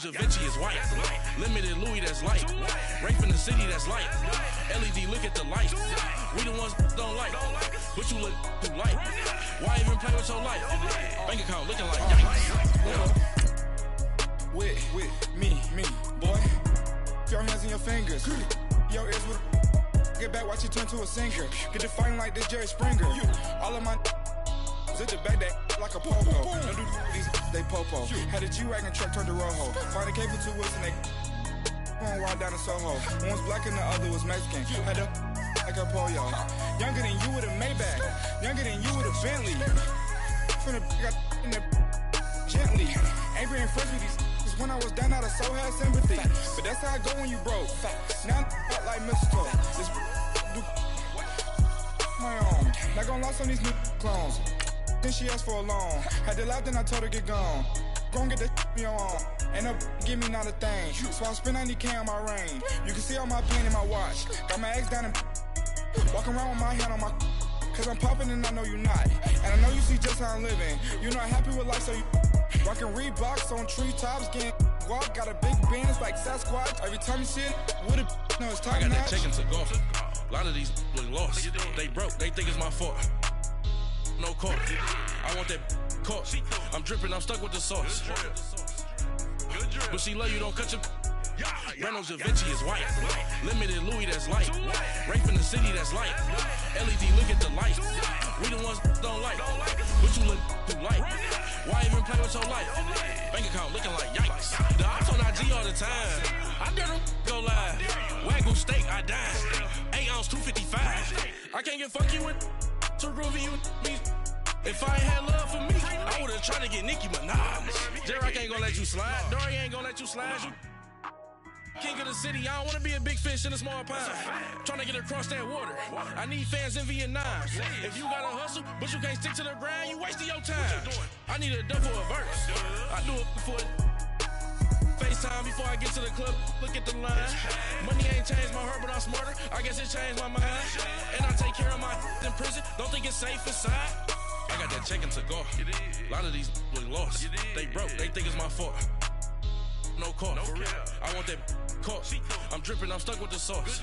Da Vinci is white. Limited Louis, that's light. Rape in the city, that's light. LED, look at the lights. We the ones don't like. But you look too light. Why even play with your life? Bank account looking like yikes. With me, boy. Your hands in your fingers. Your ears with get back, watch you turn to a singer. Get to fighting like this Jerry Springer. All of my zip the back that like a popo. Don't do these, they popo. Had a G-Wagon truck turned to Rojo. Find a cable 2 wheels and they going wild down in Soho. One was black and the other was Mexican. Had a like a pollo. Younger than you with a Maybach. Younger than you with a Bentley. From the got in the gently. Angry and friends with these. When I was down, I so had sympathy. But that's how I go when you broke. Now I'm like mistletoe. This do my own. Not gonna lost on these new clones. Then she asked for a loan. Had to laugh, then I told her get gone. Gon' get that me on. Ain't no give me not a thing. So I spend 90K on my range. You can see all my pain in my watch. Got my ex down and walking around with my hand on my. Cause I'm popping and I know you not. And I know you see just how I'm living. You're not happy with life, so you rockin' Reeboks on treetops, getting walk. Got a big bands like Sasquatch. Every time you see it, with a no, it's time. I got that check into golf. A lot of these look lost. They broke, they think it's my fault. No court. I want that court. I'm dripping, I'm stuck with the sauce. But she love you, don't cut your. Reynolds Da Vinci is white. Limited Louis, that's light. Rape in the city, that's light. LED, look at the lights. We the ones don't like. But you look too light. Why even play with your life? Bank account looking like yikes. The ops on IG all the time. I dare them go live. Wagyu steak, I dine. 8 ounce, 255. I can't get fuck you with too groovy you me. If I ain't had love for me, I would've tried to get Nicki Minaj. J-Rock ain't gonna let you slide. Dory ain't gonna let you slide. You king of the city, I don't wanna be a big fish in a small pond. Trying to get across that water. I need fans in Vietnam. If you gotta hustle, but you can't stick to the grind, you wasting your time. I need a dub for a verse. I do it for FaceTime before I get to the club. Look at the line. Money ain't changed my heart, but I'm smarter. I guess it changed my mind. And I take care of my in prison. Don't think it's safe inside. I got that check into golf. A lot of these look lost. They broke, they think it's my fault. No court, for real. I want that court. I'm dripping, I'm stuck with the sauce.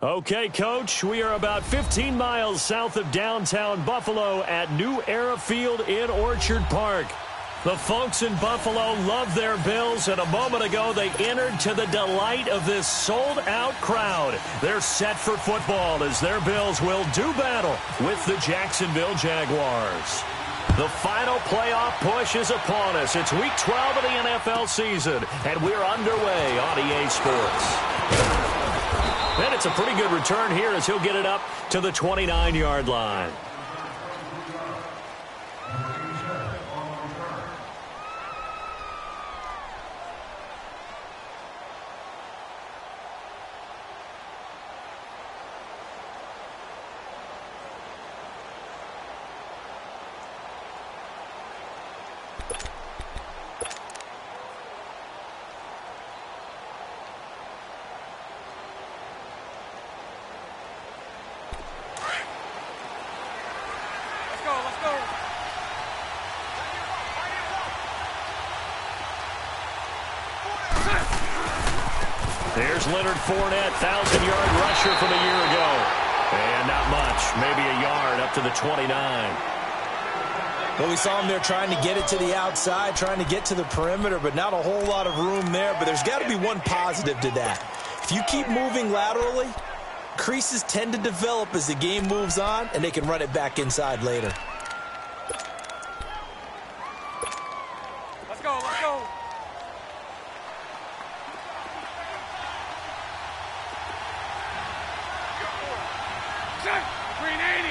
Okay, Coach, we are about 15 miles south of downtown Buffalo at New Era Field in Orchard Park. The folks in Buffalo love their Bills, and a moment ago they entered to the delight of this sold-out crowd. They're set for football as their Bills will do battle with the Jacksonville Jaguars. The final playoff push is upon us. It's Week 12 of the NFL season, and we're underway on EA Sports. And it's a pretty good return here as he'll get it up to the 29-yard line. There's Leonard Fournette, 1,000-yard rusher from a year ago. And not much, maybe a yard up to the 29. Well, we saw him there trying to get it to the outside, trying to get to the perimeter, but not a whole lot of room there. But there's got to be one positive to that. If you keep moving laterally, creases tend to develop as the game moves on, and they can run it back inside later. Let's go, let's go. Green 80.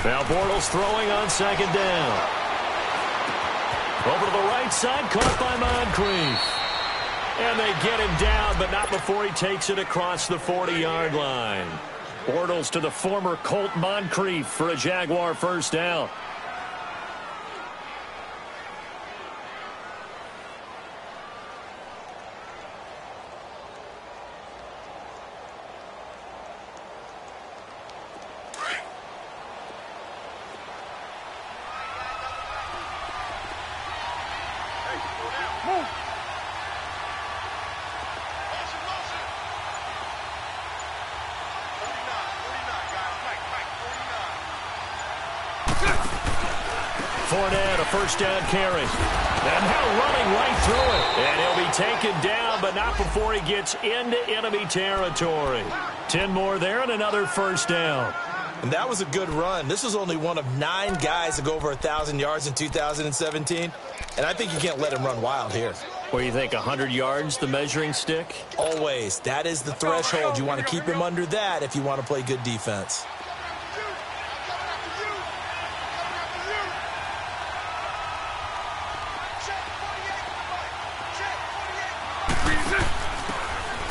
Now Bortles throwing on second down. Over to the right side, caught by Moncrief. And they get him down, but not before he takes it across the 40-yard line. Bortles to the former Colt Moncrief for a Jaguar first down. Fournette, a first down carry. And now running right through it. And he'll be taken down, but not before he gets into enemy territory. 10 more there and another first down. And that was a good run. This was only one of 9 guys to go over 1,000 yards in 2017. And I think you can't let him run wild here. What do you think, 100 yards, the measuring stick? Always. That is the threshold. You want to keep him under that if you want to play good defense.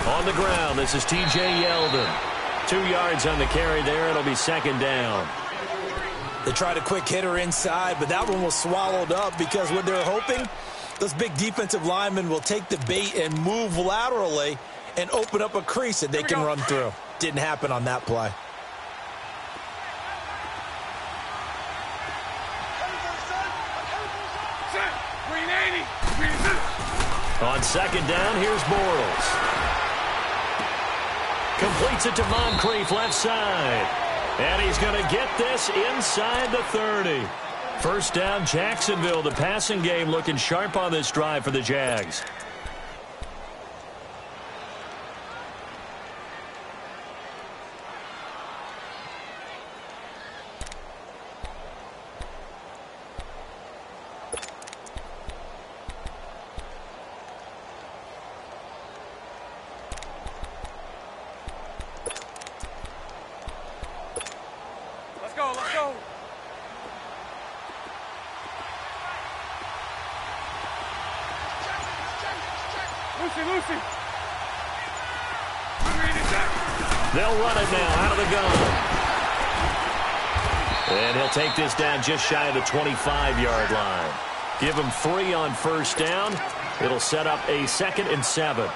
On the ground, this is T.J. Yeldon. 2 yards on the carry there. It'll be second down. They tried a quick hitter inside, but that one was swallowed up because what they're hoping, those big defensive linemen will take the bait and move laterally and open up a crease that they can run through. Didn't happen on that play. On second down, here's Bortles. Completes it to Moncrief, left side. And he's going to get this inside the 30. First down, Jacksonville. The passing game looking sharp on this drive for the Jags. Let's go. Lucy. They'll run it now out of the gun. And he'll take this down just shy of the 25-yard line. Give him 3 on first down. It'll set up a 2nd and 7.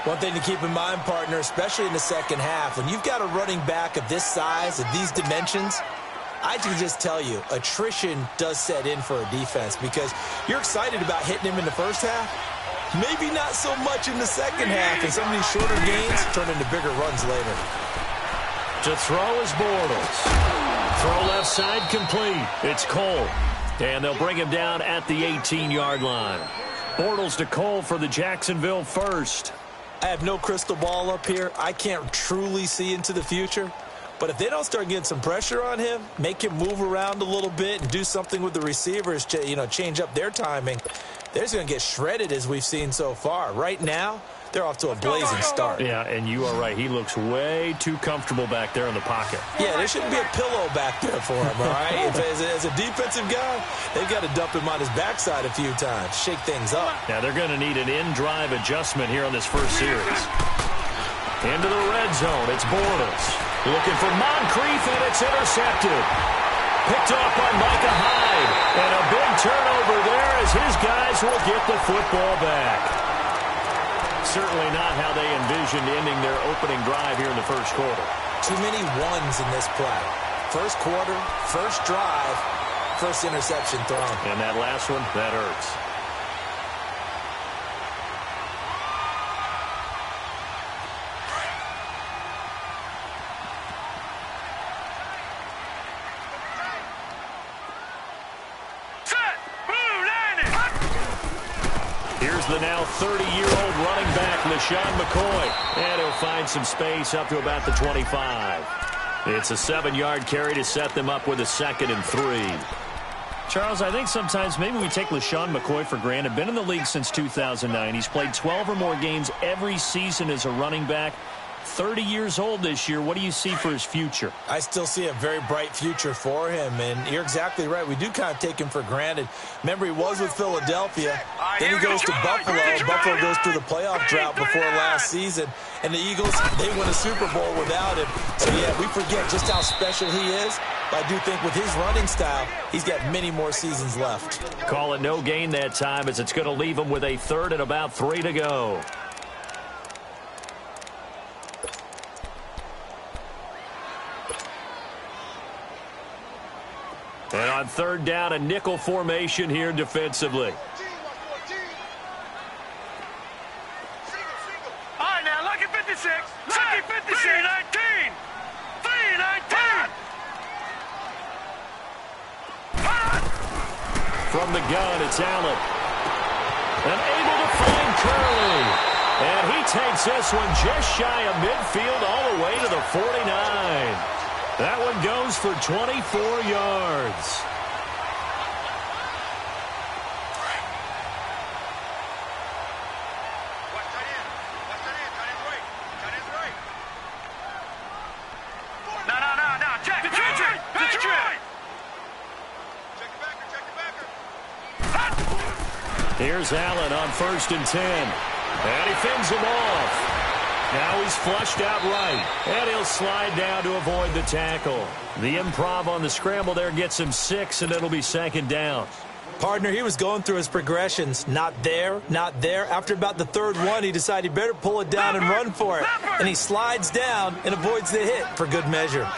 One thing to keep in mind, partner, especially in the second half, when you've got a running back of this size, of these dimensions, I can just tell you, attrition does set in for a defense because you're excited about hitting him in the first half. Maybe not so much in the second half, and some of these shorter gains turn into bigger runs later. To throw is Bortles. Throw left side complete. It's Cole. And they'll bring him down at the 18-yard line. Bortles to Cole for the Jacksonville first. I have no crystal ball up here. I can't truly see into the future. But if they don't start getting some pressure on him, make him move around a little bit and do something with the receivers, change up their timing, they're just going to get shredded as we've seen so far. Right now, they're off to a blazing start. Yeah, and you are right. He looks way too comfortable back there in the pocket. Yeah, there shouldn't be a pillow back there for him, all right? As a defensive guy, they've got to dump him on his backside a few times, shake things up. Now, they're going to need an in-drive adjustment here on this first series. Into the red zone. It's Bortles. Looking for Moncrief, and it's intercepted. Picked off by Micah Hyde. And a big turnover there as his guys will get the football back. Certainly not how they envisioned ending their opening drive here in the first quarter. Too many ones in this play. First quarter, first drive, first interception thrown. And that last one, that hurts. Here's the now 30-year-old running back, LeSean McCoy. And he'll find some space up to about the 25. It's a 7-yard carry to set them up with a 2nd and 3. Charles, I think sometimes maybe we take LeSean McCoy for granted. Been in the league since 2009. He's played 12 or more games every season as a running back. 30 years old this year. What do you see for his future? I still see a very bright future for him, and you're exactly right. We do kind of take him for granted. Remember, he was with Philadelphia. Then he goes to Buffalo. Buffalo goes through the playoff drought before last season, and the Eagles, they win a Super Bowl without him. So, yeah, we forget just how special he is. But I do think with his running style, he's got many more seasons left. Call it no gain that time as it's going to leave him with a 3rd and about 3 to go. And on 3rd down, a nickel formation here defensively. All right, now, lucky 56. Lucky 56. 319. 319. From the gun, it's Allen. And able to find Curley. And he takes this one just shy of midfield all the way to the 49. That one goes for 24 yards. Here's Allen on 1st and 10. And he fends him off. Now he's flushed out right. And he'll slide down to avoid the tackle. The improv on the scramble there gets him 6, and it'll be 2nd down. Partner, he was going through his progressions. Not there, not there. After about the 3rd one, he decided he better pull it down and run for it. And he slides down and avoids the hit for good measure.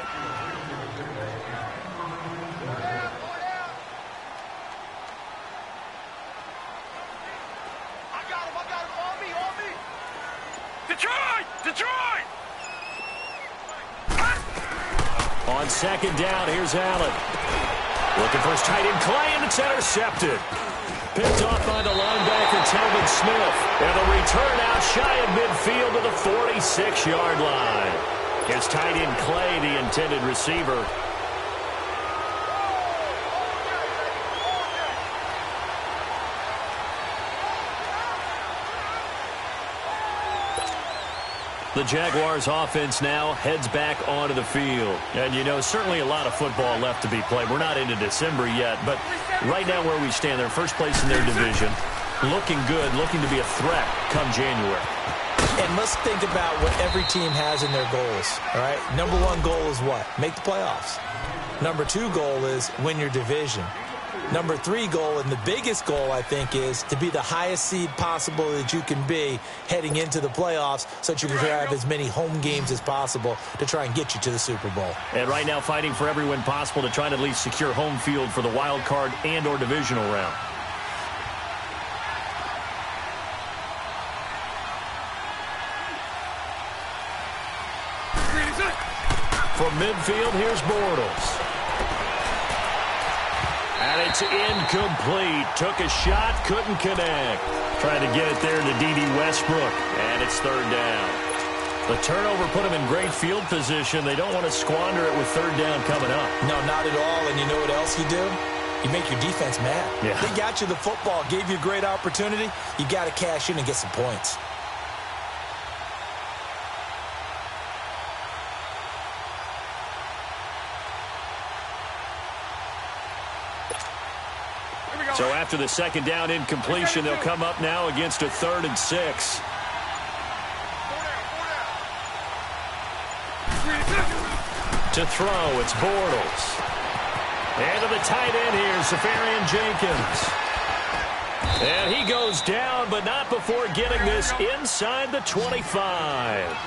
Detroit! On 2nd down, here's Allen. Looking for his tight end, Clay, and it's intercepted. Picked off by the linebacker, Telvin Smith. And a return out shy of midfield to the 46-yard line. His tight end, Clay, the intended receiver. The Jaguars offense now heads back onto the field. And, you know, certainly a lot of football left to be played. We're not into December yet, but right now where we stand, they're first place in their division. Looking good, looking to be a threat come January. And let's think about what every team has in their goals, all right? Number 1 goal is what? Make the playoffs. Number 2 goal is win your division. Number 3 goal, and the biggest goal, I think, is to be the highest seed possible that you can be heading into the playoffs so that you can have as many home games as possible to try and get you to the Super Bowl. And right now fighting for every win possible to try and at least secure home field for the wild card and or divisional round. From midfield, here's Bortles. And it's incomplete. Took a shot, couldn't connect. Trying to get it there to D.D. Westbrook. And it's 3rd down. The turnover put them in great field position. They don't want to squander it with 3rd down coming up. No, not at all. And you know what else you do? You make your defense mad. Yeah. They got you the football, gave you a great opportunity. You got to cash in and get some points. So after the 2nd down incompletion, they'll come up now against a 3rd and 6. To throw, it's Bortles. And to the tight end here, Safarian Jenkins. And he goes down, but not before getting this inside the 25.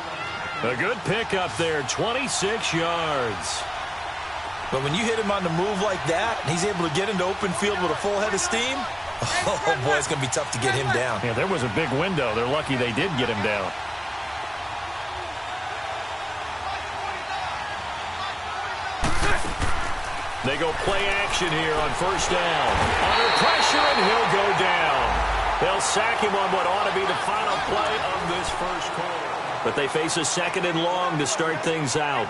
A good pickup there, 26 yards. But when you hit him on the move like that, and he's able to get into open field with a full head of steam, oh, boy, it's going to be tough to get him down. Yeah, there was a big window. They're lucky they did get him down. They go play action here on 1st down. Under pressure, and he'll go down. They'll sack him on what ought to be the final play of this 1st quarter. But they face a 2nd and long to start things out.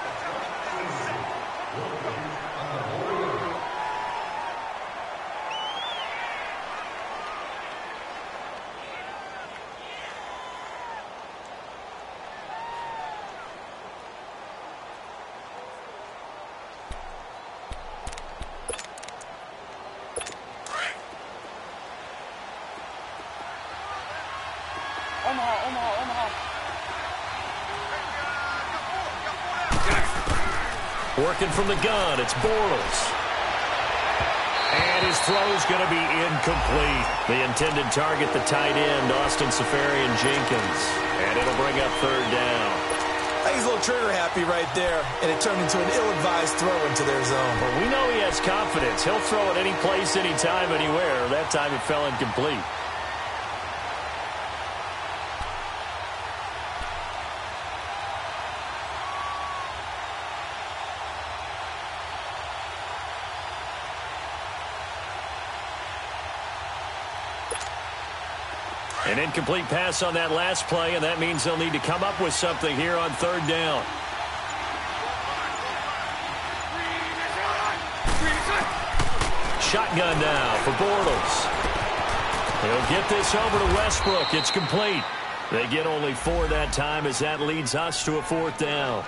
Working from the gun, it's Bortles. And his throw's going to be incomplete. The intended target, the tight end, Austin Safarian Jenkins. And it'll bring up 3rd down. He's a little trigger happy right there, and it turned into an ill-advised throw into their zone. But we know he has confidence. He'll throw it any place, anytime, anywhere. That time it fell incomplete. An incomplete pass on that last play, and that means they'll need to come up with something here on third down. Shotgun now for Bortles. He'll get this over to Westbrook. It's complete. They get only 4 that time as that leads us to a 4th down.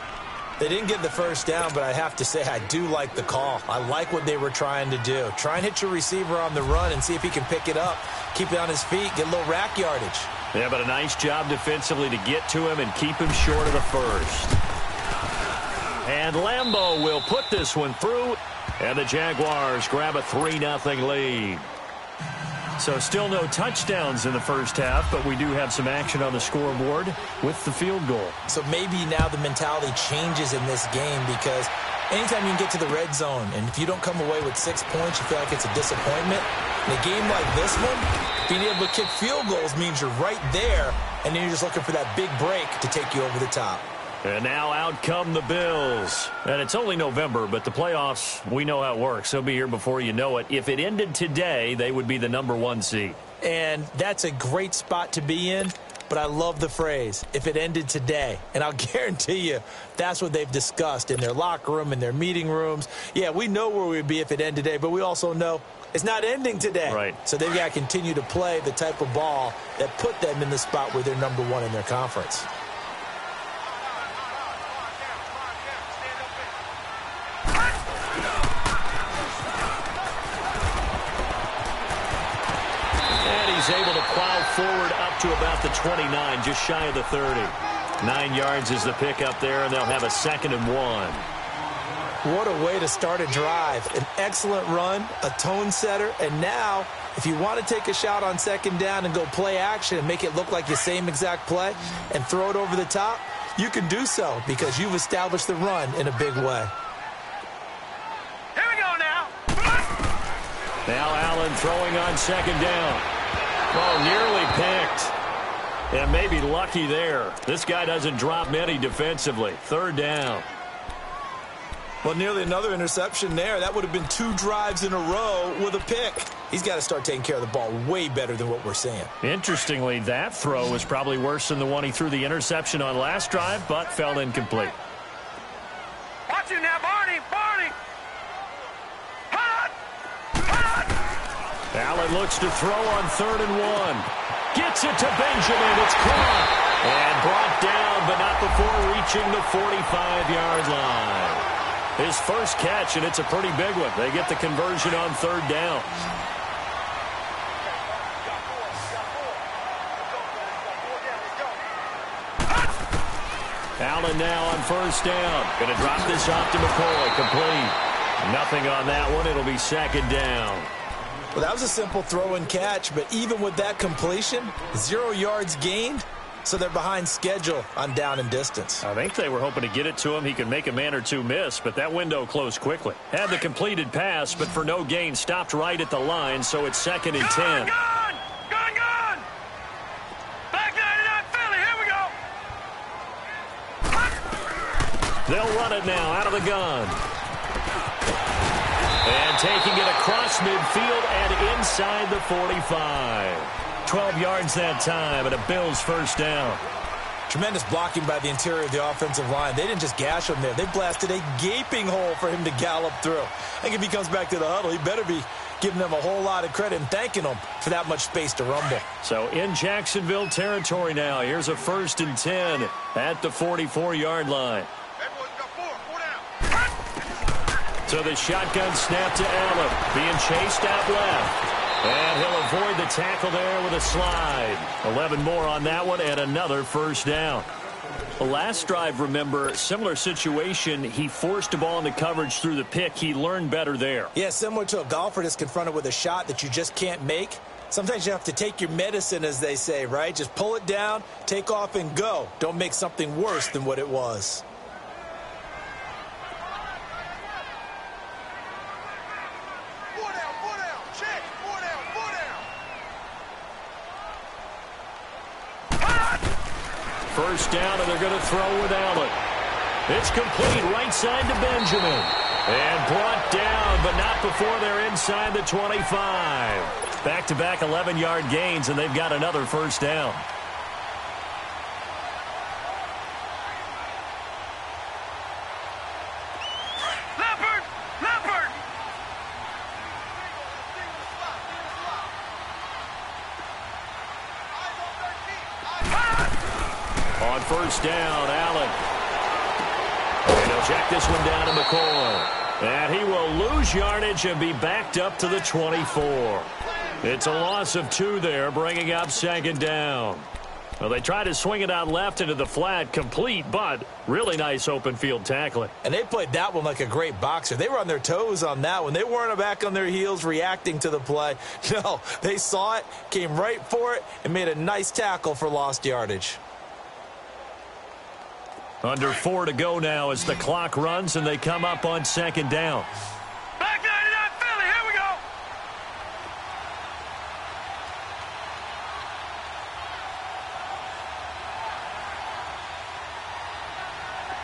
They didn't get the first down, but I have to say I do like the call. I like what they were trying to do. Try and hit your receiver on the run and see if he can pick it up. Keep it on his feet, get a little rack yardage. Yeah, but a nice job defensively to get to him and keep him short of the first. And Lambeau will put this one through, and the Jaguars grab a 3-0 lead. So still no touchdowns in the first half, but we do have some action on the scoreboard with the field goal. So maybe now the mentality changes in this game because anytime you can get to the red zone, and if you don't come away with 6 points, you feel like it's a disappointment. In a game like this one, being able to kick field goals means you're right there, and then you're just looking for that big break to take you over the top. And now out come the Bills. And it's only November, but the playoffs, we know how it works. They'll be here before you know it. If it ended today, they would be the #1 seed. And that's a great spot to be in, but I love the phrase, if it ended today. And I'll guarantee you that's what they've discussed in their locker room, in their meeting rooms. Yeah, we know where we'd be if it ended today, but we also know it's not ending today. Right. So they've got to continue to play the type of ball that put them in the spot where they're #1 in their conference. Able to plow forward up to about the 29, just shy of the 30. 9 yards is the pickup there, and they'll have a 2nd and 1. What a way to start a drive. An excellent run, a tone setter, and now if you want to take a shot on 2nd down and go play action and make it look like the same exact play and throw it over the top, you can do so because you've established the run in a big way. Here we go now. Now Allen throwing on 2nd down. Oh, nearly picked. And maybe lucky there. This guy doesn't drop many defensively. 3rd down. Well, nearly another interception there. That would have been 2 drives in a row with a pick. He's got to start taking care of the ball way better than what we're seeing. Interestingly, that throw was probably worse than the one he threw the interception on last drive, but fell incomplete. Watch you now, Barney. Barney. Allen looks to throw on 3rd and 1. Gets it to Benjamin. It's caught. And brought down, but not before reaching the 45-yard line. His first catch, and it's a pretty big one. They get the conversion on 3rd down. Allen now on 1st down. Going to drop this off to McCoy. Complete. Nothing on that one. It'll be 2nd down. Well, that was a simple throw and catch, but even with that completion, 0 yards gained, so they're behind schedule on down and distance. I think they were hoping to get it to him. He could make a man or two miss, but that window closed quickly. Had the completed pass, but for no gain, stopped right at the line, so it's 2nd and 10. Gone! Back 99 Philly, here we go! They'll run it now out of the gun. And taking it across midfield and inside the 45. 12 yards that time and a Bills 1st down. Tremendous blocking by the interior of the offensive line. They didn't just gash him there. They blasted a gaping hole for him to gallop through. I think if he comes back to the huddle, he better be giving them a whole lot of credit and thanking them for that much space to rumble. So in Jacksonville territory now. Here's a 1st and 10 at the 44-yard line. So the shotgun snap to Allen, being chased out left. And he'll avoid the tackle there with a slide. 11 more on that one and another 1st down. The last drive, remember, similar situation. He forced the ball into coverage through the pick. He learned better there. Yeah, similar to a golfer that's confronted with a shot that you just can't make. Sometimes you have to take your medicine, as they say, right? Just pull it down, take off, and go. Don't make something worse than what it was. First down, and they're going to throw with Allen. It's complete right side to Benjamin. And brought down, but not before they're inside the 25. Back-to-back 11-yard gains, and they've got another first down. Leopard! On first down, Allen. And he'll check this one down to McCoy. And he will lose yardage and be backed up to the 24. It's a loss of 2 there, bringing up second down. Well, they tried to swing it out left into the flat, complete, but really nice open field tackling. And they played that one like a great boxer. They were on their toes on that one. They weren't back on their heels reacting to the play. No, they saw it, came right for it, and made a nice tackle for lost yardage. Under 4 to go now as the clock runs, and they come up on second down. Back 99 Philly, here we go.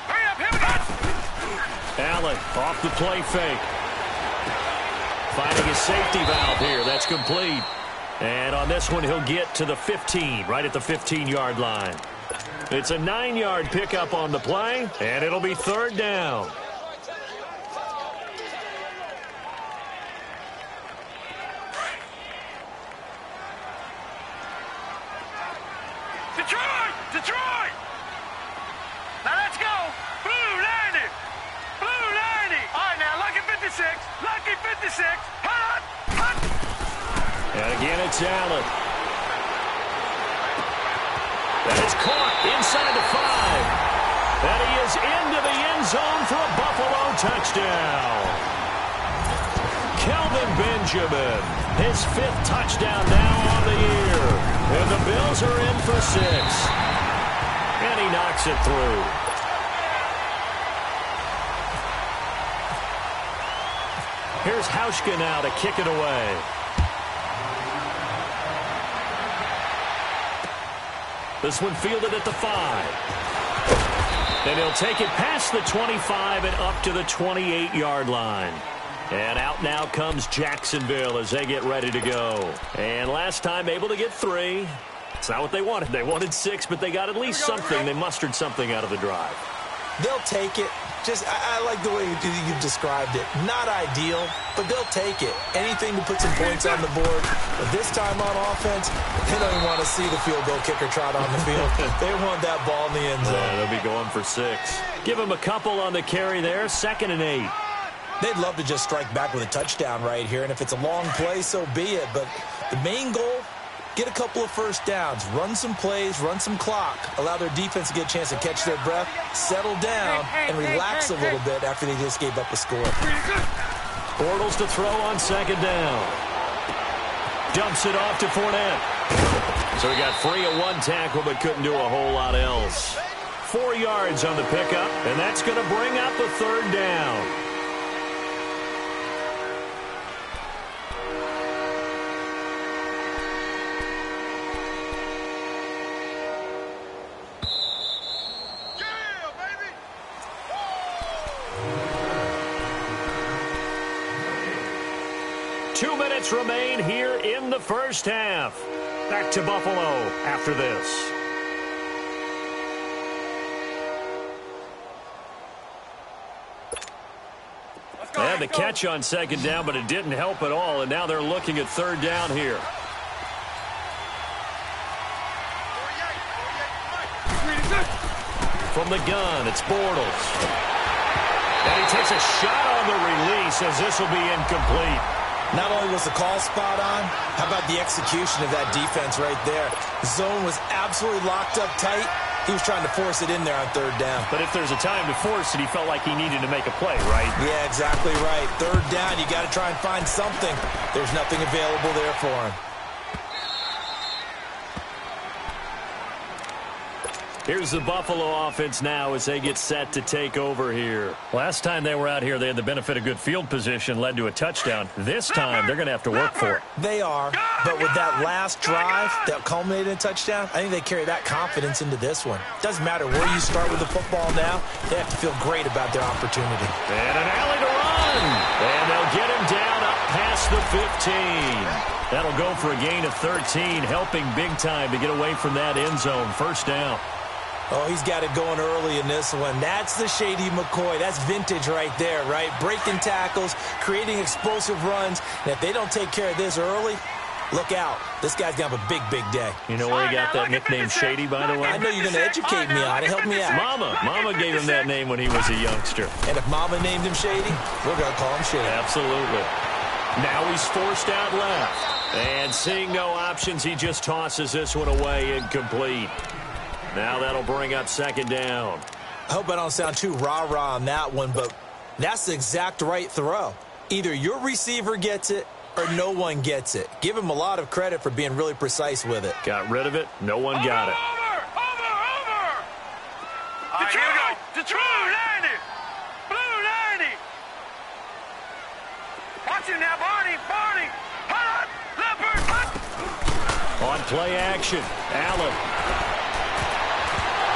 Hurry up, here we go. Allen off the play fake. Finding his safety valve here. That's complete. And on this one, he'll get to the 15, right at the 15-yard line. It's a 9-yard pickup on the play, and it'll be third down. Detroit! Now let's go. Blue 90. Blue 90. All right, now, lucky 56. Lucky 56. Hut. And again, it's Allen. That is caught inside the 5. And he is into the end zone for a Buffalo touchdown. Kelvin Benjamin, his 5th touchdown now on the year. And the Bills are in for 6. And he knocks it through. Here's Hauschka now to kick it away. This one fielded at the 5. And he'll take it past the 25 and up to the 28-yard line. And out now comes Jacksonville as they get ready to go. And last time able to get 3. It's not what they wanted. They wanted 6, but they got at least something. They mustered something out of the drive. They'll take it. I like the way you've described it. Not ideal, but they'll take it. Anything to put some points on the board. But this time on offense, they don't even want to see the field goal kicker trot on the field. They want that ball in the end zone. Yeah, they'll be going for 6. Give them a couple on the carry there. 2nd and 8. They'd love to just strike back with a touchdown right here. And if it's a long play, so be it. But the main goal, get a couple of first downs, run some plays, run some clock, allow their defense to get a chance to catch their breath, settle down, and relax a little bit after they just gave up a score. Bortles to throw on 2nd down. Dumps it off to Fournette. So he got free of 1 tackle but couldn't do a whole lot else. 4 yards on the pickup, and that's going to bring up a 3rd down. Remain here in the first half. Back to Buffalo after this. They had the catch on 2nd down, but it didn't help at all, and now they're looking at 3rd down here. From the gun, it's Bortles. And he takes a shot on the release as this will be incomplete. Not only was the call spot on, how about the execution of that defense right there? The zone was absolutely locked up tight. He was trying to force it in there on 3rd down. But if there's a time to force it, he felt like he needed to make a play, right? Yeah, exactly right. 3rd down, you got to try and find something. There's nothing available there for him. Here's the Buffalo offense now as they get set to take over here. Last time they were out here, they had the benefit of good field position, led to a touchdown. This time, they're going to have to work for it. They are, but with that last drive that culminated in a touchdown, I think they carry that confidence into this one. Doesn't matter where you start with the football now, they have to feel great about their opportunity. And an alley to run. And they'll get him down up past the 15. That'll go for a gain of 13, helping big time to get away from that end zone. First down. Oh, he's got it going early in this one. That's the Shady McCoy. That's vintage right there, right? Breaking tackles, creating explosive runs. And if they don't take care of this early, look out. This guy's going to have a big, big day. You know where he got that nickname Shady, by the way? I know you're going to educate me on it. Help me out. Mama gave him that name when he was a youngster. And if Mama named him Shady, we're going to call him Shady. Absolutely. Now he's forced out left. And seeing no options, he just tosses this one away incomplete. Now that'll bring up second down. I hope I don't sound too rah-rah on that one, but that's the exact right throw. Either your receiver gets it or no one gets it. Give him a lot of credit for being really precise with it. Got rid of it. No one got it. Over! Detroit! Line it! Blue line it! Watch him now, Barney! Hot! Leopard! Hot! On play action, Allen.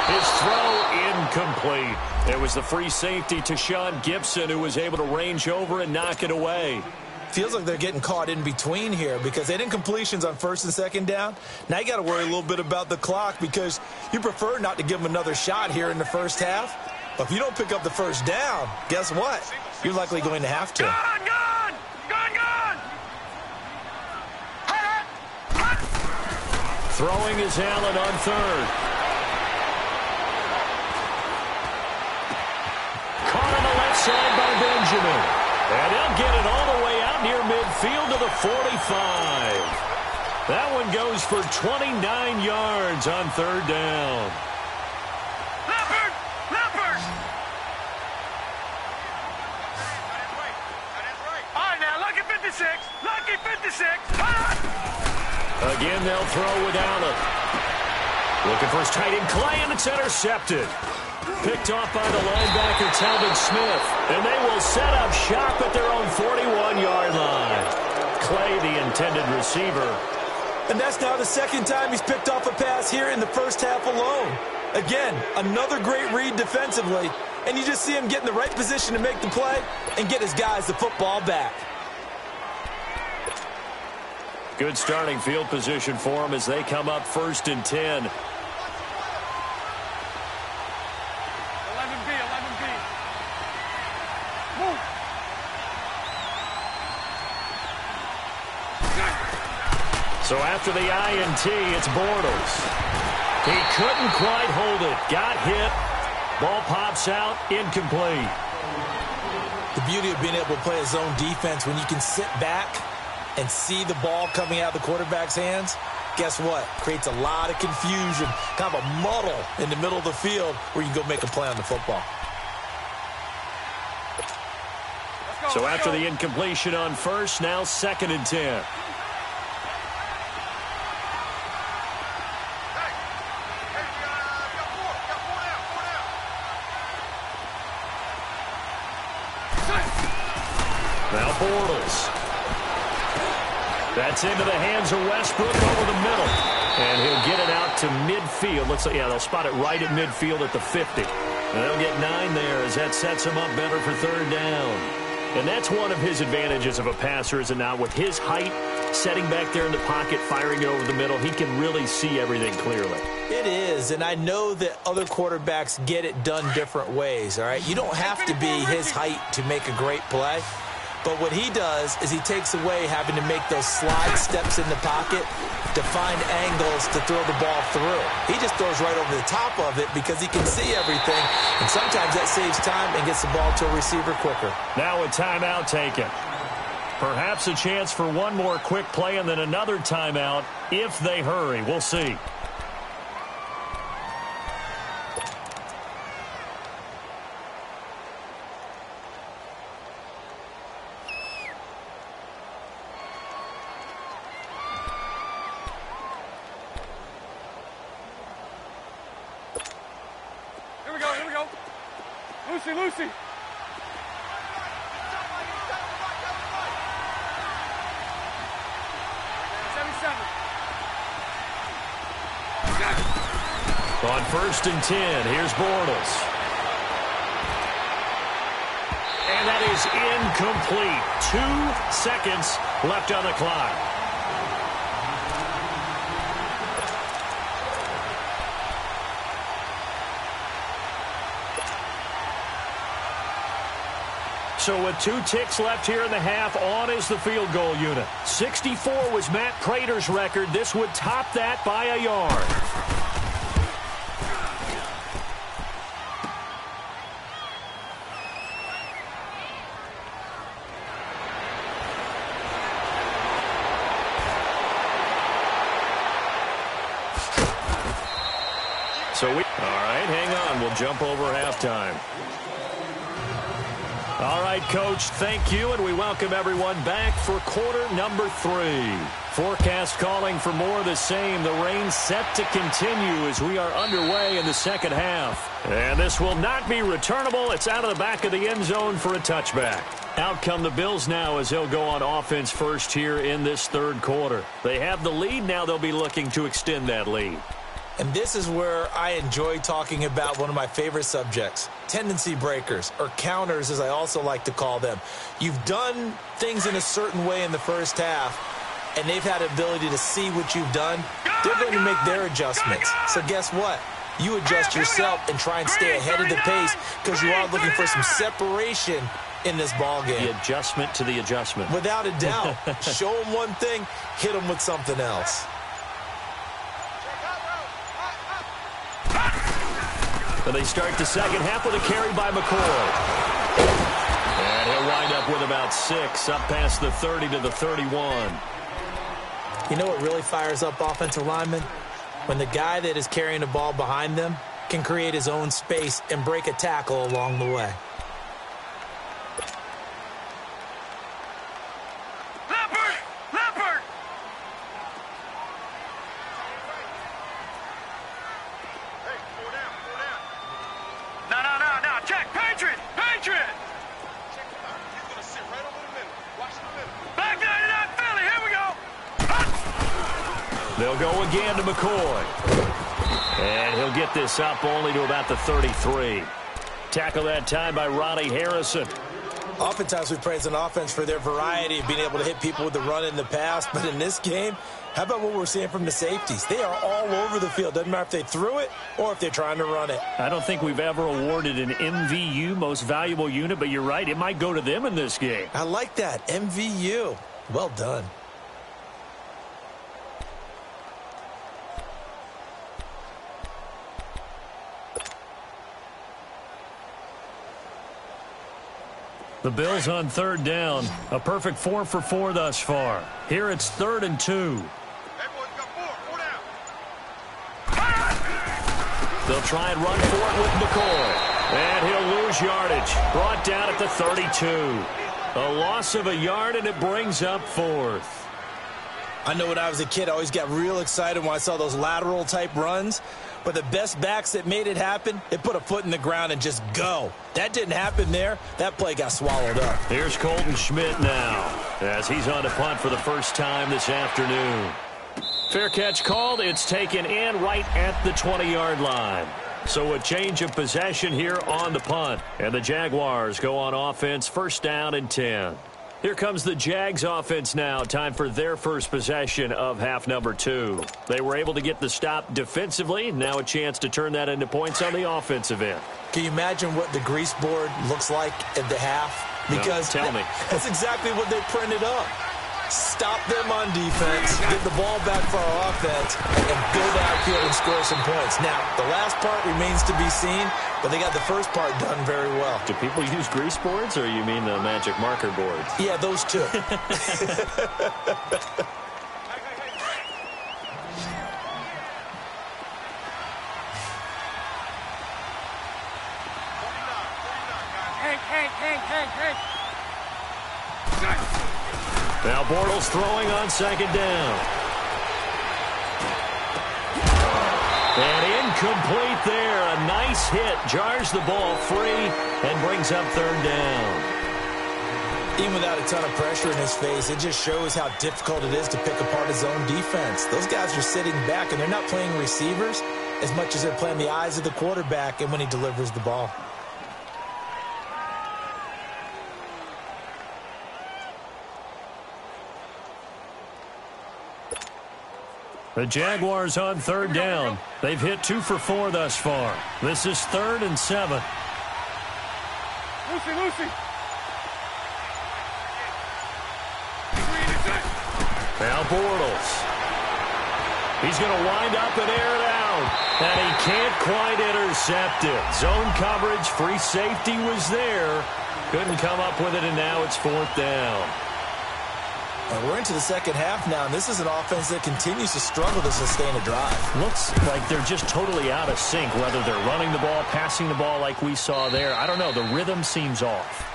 His throw incomplete. There was the free safety to Sean Gibson, who was able to range over and knock it away. Feels like they're getting caught in between here because they didn't completions on first and second down. Now you got to worry a little bit about the clock because you prefer not to give them another shot here in the first half. But if you don't pick up the first down, guess what? You're likely going to have to. Gone! Throwing is Allen on third. Caught on the left side by Benjamin. And they'll get it all the way out near midfield to the 45. That one goes for 29 yards on third down. Leopard! All right, now, lucky 56. Again, they'll throw with Allen. Looking for his tight end, Clay, and it's intercepted. Picked off by the linebacker, Talbot Smith. And they will set up shop at their own 41-yard line. Clay, the intended receiver. And that's now the second time he's picked off a pass here in the first half alone. Again, another great read defensively. And you just see him get in the right position to make the play and get his guys the football back. Good starting field position for him as they come up 1st and 10. 11B. Move. So after the INT, it's Bortles. He couldn't quite hold it. Got hit. Ball pops out. Incomplete. The beauty of being able to play a zone defense when you can sit back and see the ball coming out of the quarterback's hands, guess what? Creates a lot of confusion, kind of a muddle in the middle of the field where you can go make a play on the football. So after the incompletion on first, now 2nd and 10. Now Bortles. That's into the hands of Westbrook over the middle. And he'll get it out to midfield. Looks like, yeah, they'll spot it right at midfield at the 50. And they'll get 9 there as that sets him up better for third down. And that's one of his advantages of a passer, is it not? With his height, setting back there in the pocket, firing it over the middle, he can really see everything clearly. It is, and I know that other quarterbacks get it done different ways, all right? You don't have to be his height to make a great play. But what he does is he takes away having to make those slide steps in the pocket to find angles to throw the ball through. He just throws right over the top of it because he can see everything, and sometimes that saves time and gets the ball to a receiver quicker. Now a timeout taken. Perhaps a chance for one more quick play and then another timeout if they hurry. We'll see. Lucy. On 1st and 10, here's Bortles. And that is incomplete. 2 seconds left on the clock. So with 2 ticks left here in the half, on is the field goal unit. 64 was Matt Prater's record. This would top that by a yard. All right, hang on. We'll jump over halftime. All right, Coach, thank you, and we welcome everyone back for quarter number 3. Forecast calling for more of the same. The rain set to continue as we are underway in the second half. And this will not be returnable. It's out of the back of the end zone for a touchback. Out come the Bills now as they'll go on offense first here in this third quarter. They have the lead. Now they'll be looking to extend that lead. And this is where I enjoy talking about one of my favorite subjects, tendency breakers, or counters as I also like to call them. You've done things in a certain way in the first half, and they've had the ability to see what you've done. They're going to make their adjustments. So guess what? You adjust yourself and try and stay ahead of the pace because you are looking for some separation in this ball game. The adjustment to the adjustment. Without a doubt. Show them one thing, hit them with something else. And they start the second half with a carry by McCoy. And he'll wind up with about 6, up past the 30 to the 31. You know what really fires up offensive linemen? When the guy that is carrying the ball behind them can create his own space and break a tackle along the way. They'll go again to McCoy. And he'll get this up only to about the 33. Tackle that time by Ronnie Harrison. Oftentimes we praise an offense for their variety of being able to hit people with the run in the pass. But in this game, how about what we're seeing from the safeties? They are all over the field. Doesn't matter if they threw it or if they're trying to run it. I don't think we've ever awarded an MVU, most valuable unit, but you're right. It might go to them in this game. I like that. MVU. Well done. The Bills on third down. A perfect 4 for 4 thus far. Here it's 3rd and 2. They'll try and run for it with McCoy. And he'll lose yardage. Brought down at the 32. A loss of a yard, and it brings up 4th. I know when I was a kid, I always got real excited when I saw those lateral type runs. But the best backs that made it happen, they put a foot in the ground and just go. That didn't happen there. That play got swallowed up. Here's Colton Schmidt now as he's on to punt for the first time this afternoon. Fair catch called. It's taken in right at the 20-yard line. So a change of possession here on the punt. And the Jaguars go on offense, 1st down and 10. Here comes the Jags offense now. Time for their first possession of half number 2. They were able to get the stop defensively. Now a chance to turn that into points on the offensive end. Can you imagine what the grease board looks like at the half? Because no, tell me. That's exactly what they printed up. Stop them on defense, get the ball back for our offense, and go downfield and score some points. Now, the last part remains to be seen, but they got the first part done very well. Do people use grease boards, or you mean the magic marker boards? Yeah, those two. Now Bortles throwing on 2nd down. And incomplete there. A nice hit. Jars the ball free and brings up 3rd down. Even without a ton of pressure in his face, it just shows how difficult it is to pick apart his own defense. Those guys are sitting back, and they're not playing receivers as much as they're playing the eyes of the quarterback and when he delivers the ball. The Jaguars on third down. They've hit 2 for 4 thus far. This is 3rd and 7. Lucy. Now Bortles. He's going to wind up and air it out. And he can't quite intercept it. Zone coverage, free safety was there. Couldn't come up with it, and now it's 4th down. And we're into the second half now, and this is an offense that continues to struggle to sustain a drive. Looks like they're just totally out of sync, whether they're running the ball, passing the ball like we saw there. I don't know. The rhythm seems off.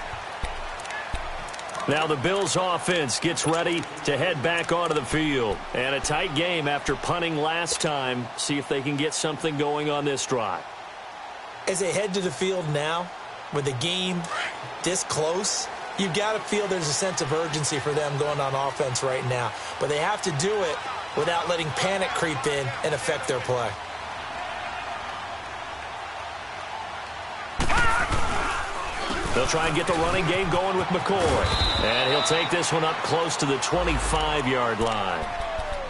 Now the Bills offense gets ready to head back onto the field. And a tight game after punting last time. See if they can get something going on this drive. As they head to the field now, with the game this close, you've got to feel there's a sense of urgency for them going on offense right now. But they have to do it without letting panic creep in and affect their play. They'll try and get the running game going with McCoy. And he'll take this one up close to the 25-yard line.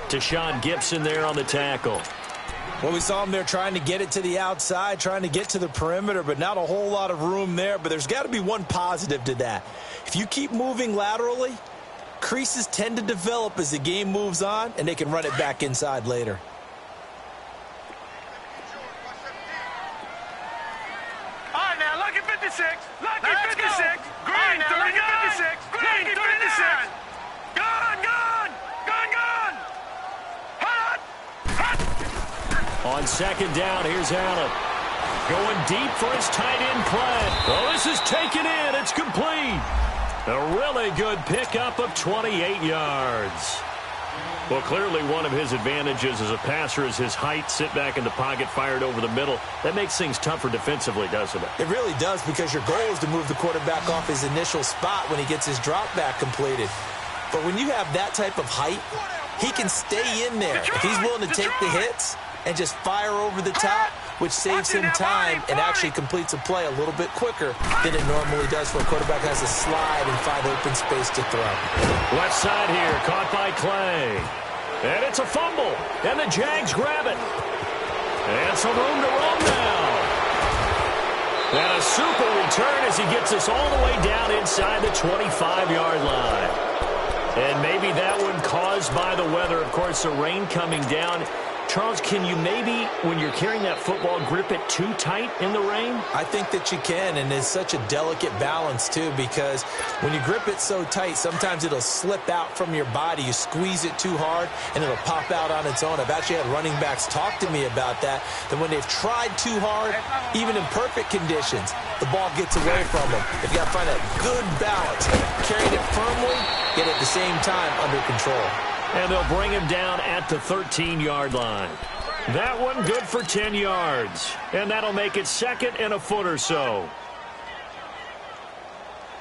Tashawn Gibson there on the tackle. Well, we saw him there trying to get it to the outside, trying to get to the perimeter, but not a whole lot of room there. But there's got to be one positive to that. If you keep moving laterally, creases tend to develop as the game moves on, and they can run it back inside later. All right, now, lucky 56. Lucky 56. Green, now, lucky 56. Green, 56. Gone. On 2nd down, here's Allen. Going deep for his tight end play. Oh, this is taken in. It's complete. A really good pickup of 28 yards. Well, clearly one of his advantages as a passer is his height. Sit back in the pocket, fired over the middle. That makes things tougher defensively, doesn't it? It really does, because your goal is to move the quarterback off his initial spot when he gets his drop back completed. But when you have that type of height, he can stay in there. If he's willing to take the hits and just fire over the top, which saves him time and actually completes a play a little bit quicker than it normally does for a quarterback has to slide and find open space to throw. Left side here, caught by Clay. And it's a fumble, and the Jags grab it. And some room to run now. And a super return as he gets us all the way down inside the 25-yard line. And maybe that one caused by the weather. Of course, the rain coming down. Charles, can you maybe, when you're carrying that football, grip it too tight in the rain? I think that you can, and it's such a delicate balance, too, because when you grip it so tight, sometimes it'll slip out from your body. You squeeze it too hard, and it'll pop out on its own. I've actually had running backs talk to me about that when they've tried too hard, even in perfect conditions, the ball gets away from them. They've got to find that good balance, carrying it firmly, yet at the same time under control. And they'll bring him down at the 13-yard line. That one good for 10 yards. And that'll make it 2nd and a foot or so.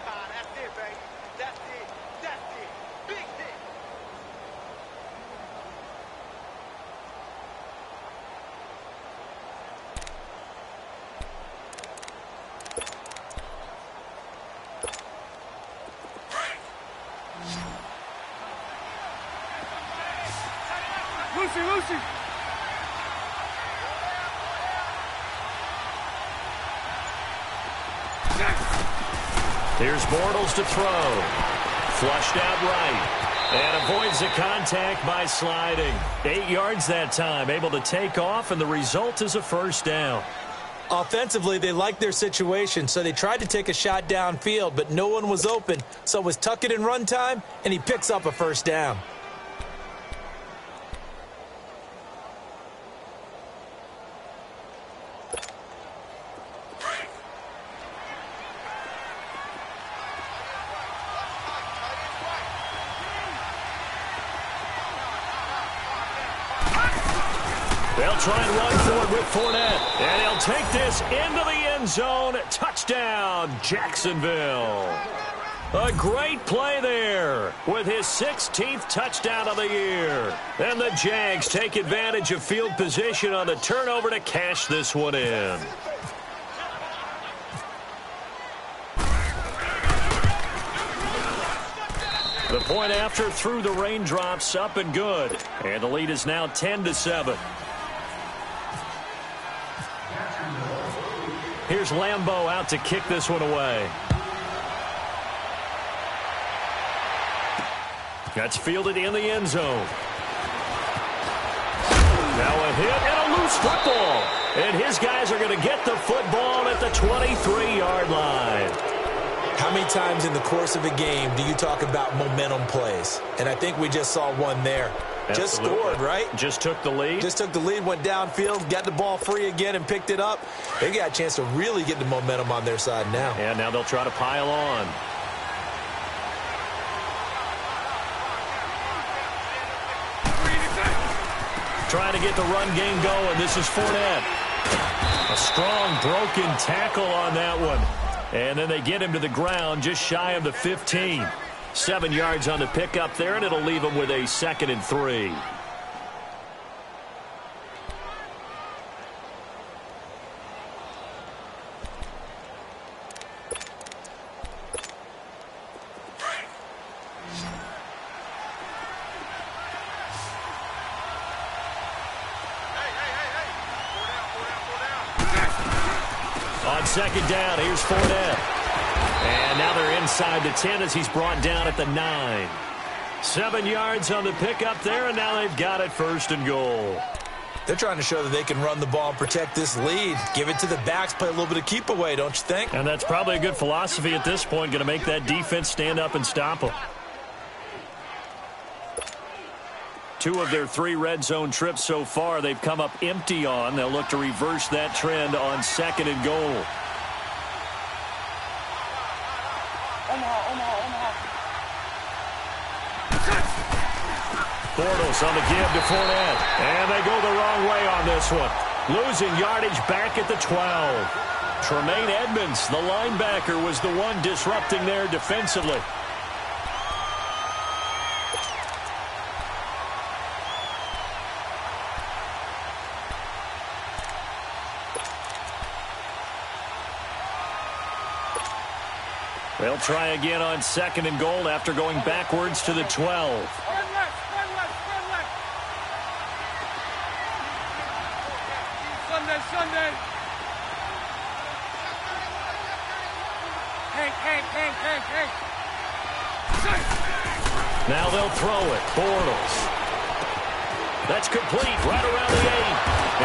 That's it, baby. That's it. Big hit. Lucy. Here's Bortles to throw. Flushed out right. And avoids the contact by sliding. 8 yards that time. Able to take off, and the result is a first down. Offensively, they liked their situation, so they tried to take a shot downfield, but no one was open. So it was tuck it in run time, and he picks up a first down. They'll try and run for it with Fournette. And he'll take this into the end zone. Touchdown, Jacksonville. A great play there with his 16th touchdown of the year. And the Jags take advantage of field position on the turnover to cash this one in. The point after through the raindrops, up and good. And the lead is now 10-7. Here's Lambeau out to kick this one away. That's fielded in the end zone. Now a hit and a loose football. And his guys are going to get the football at the 23-yard line. How many times in the course of a game do you talk about momentum plays? And I think we just saw one there. Absolutely. Just scored, right? Just took the lead. Just took the lead, went downfield, got the ball free again and picked it up. They got a chance to really get the momentum on their side now. And now they'll try to pile on. Trying to get the run game going. This is Fournette. A strong broken tackle on that one. And then they get him to the ground just shy of the 15. 7 yards on the pickup there, and it'll leave him with a 2nd and 3. On 2nd down, here's Fournette. And now they're inside the 10 as he's brought down at the 9. 7 yards on the pickup there, and now they've got it 1st and goal. They're trying to show that they can run the ball and protect this lead. Give it to the backs, play a little bit of keep away, don't you think? And that's probably a good philosophy at this point, going to make that defense stand up and stop them. 2 of their 3 red zone trips so far, they've come up empty on. They'll look to reverse that trend on 2nd and goal. Bortles on the give to Fournette. And they go the wrong way on this one. Losing yardage back at the 12. Tremaine Edmonds, the linebacker, was the one disrupting there defensively. They'll try again on 2nd and goal after going backwards to the 12. Sunday. Hey. Now they'll throw it. Bortles. That's complete right around the 8.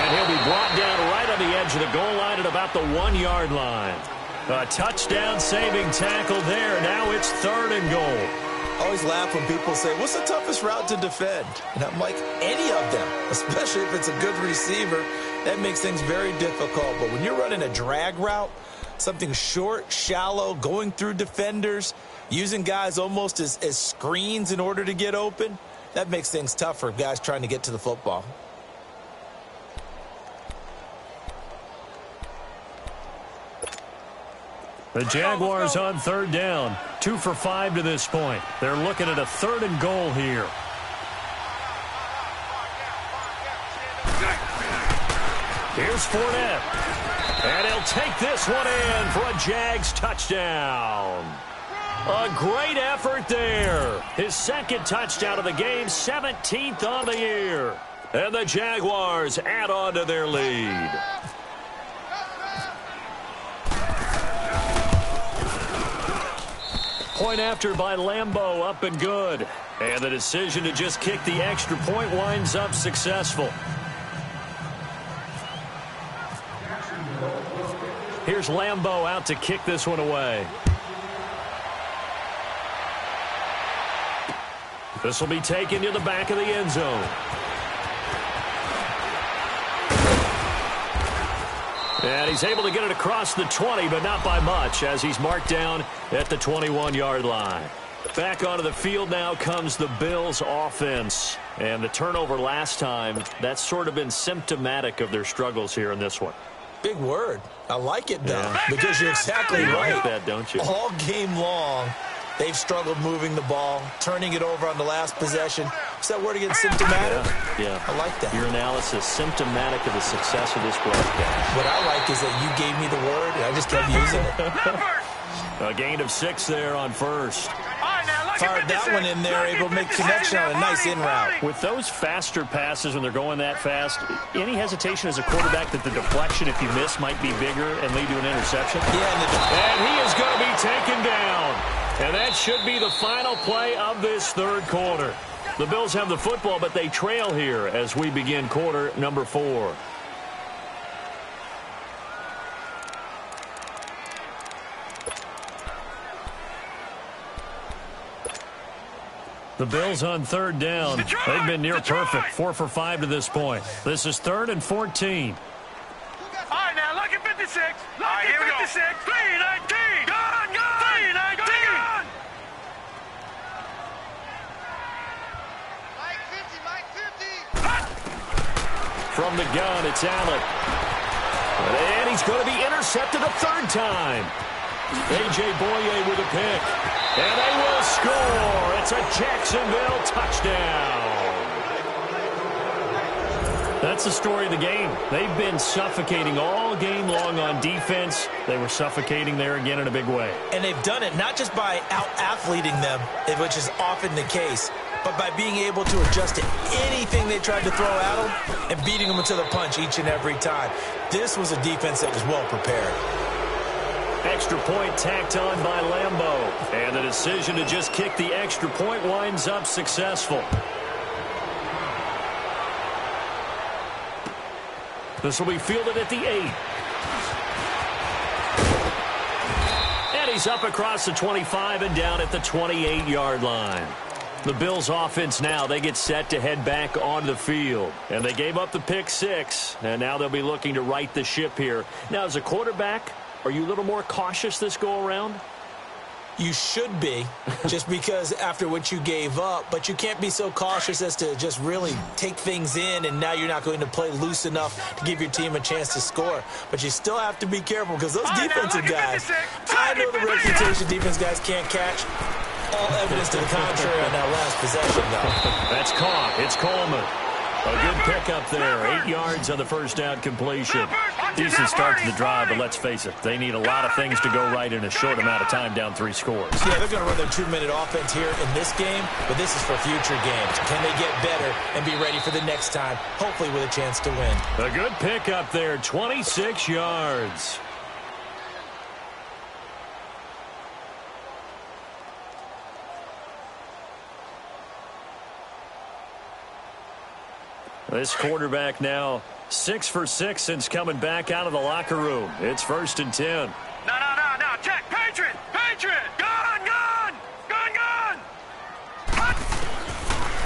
And he'll be brought down right on the edge of the goal line at about the 1-yard line. A touchdown-saving tackle there. Now it's 3rd and goal. I always laugh when people say, what's the toughest route to defend? And I'm like, any of them, especially if it's a good receiver. That makes things very difficult. But when you're running a drag route, something short, shallow, going through defenders, using guys almost as screens in order to get open, that makes things tough for guys trying to get to the football. The Jaguars on 3rd down. 2 for 5 to this point. They're looking at a 3rd and goal here. Here's Fournette. And he'll take this one in for a Jags touchdown. A great effort there. His 2nd touchdown of the game, 17th on the year. And the Jaguars add on to their lead. Point after by Lambeau, up and good. And the decision to just kick the extra point winds up successful. Here's Lambeau out to kick this one away. This will be taken to the back of the end zone. And he's able to get it across the 20, but not by much, as he's marked down at the 21-yard line. Back onto the field now comes the Bills offense. And the turnover last time, that's sort of been symptomatic of their struggles here in this one. Big word. I like it, though, because you're exactly right. You like that, don't you? All game long, they've struggled moving the ball, turning it over on the last possession. Is that word again, symptomatic? Yeah. I like that. Your analysis, symptomatic of the success of this broadcast. What I like is that you gave me the word, and I just kept using it. A gain of 6 there on 1st. All right, now, Fired that one in there, able to make connection on a nice in route. With those faster passes when they're going that fast, any hesitation as a quarterback that the deflection, if you miss, might be bigger and lead to an interception? Yeah, and he is going to be taken down. And that should be the final play of this third quarter. The Bills have the football, but they trail here as we begin quarter number 4. The Bills on third down. They've been near perfect. 4 for 5 to this point. This is 3rd and 14. All right, now, lucky 56. Lucky 56. 319. Gone, gone. 319. Gone. Mike 50. From the gun, it's Allen. And he's going to be intercepted a third time. A.J. Boye with a pick. And they will score. It's a Jacksonville touchdown. That's the story of the game. They've been suffocating all game long on defense. They were suffocating there again in a big way. And they've done it not just by out-athleting them, which is often the case, but by being able to adjust to anything they tried to throw at them and beating them to the punch each and every time. This was a defense that was well prepared. Extra point tacked on by Lambeau. And the decision to just kick the extra point winds up successful. This will be fielded at the 8. And he's up across the 25 and down at the 28-yard line. The Bills offense now, they get set to head back onto the field. And they gave up the pick 6. And now they'll be looking to right the ship here. Now, as a quarterback, are you a little more cautious this go-around? You should be, just because after what you gave up. But you can't be so cautious as to just really take things in, and now you're not going to play loose enough to give your team a chance to score. But you still have to be careful because those defensive guys, I know the reputation defense guys can't catch. All evidence to the contrary on that last possession, though. That's caught. It's Coleman. A good pickup there. 8 yards on the first down completion. Decent start to the drive, but let's face it, they need a lot of things to go right in a short amount of time, down 3 scores. Yeah, they're going to run their 2-minute offense here in this game, but this is for future games. Can they get better and be ready for the next time, hopefully with a chance to win? A good pickup there, 26 yards. This quarterback now 6 for 6 since coming back out of the locker room. It's 1st and 10. No. Check. Patriot. Gone.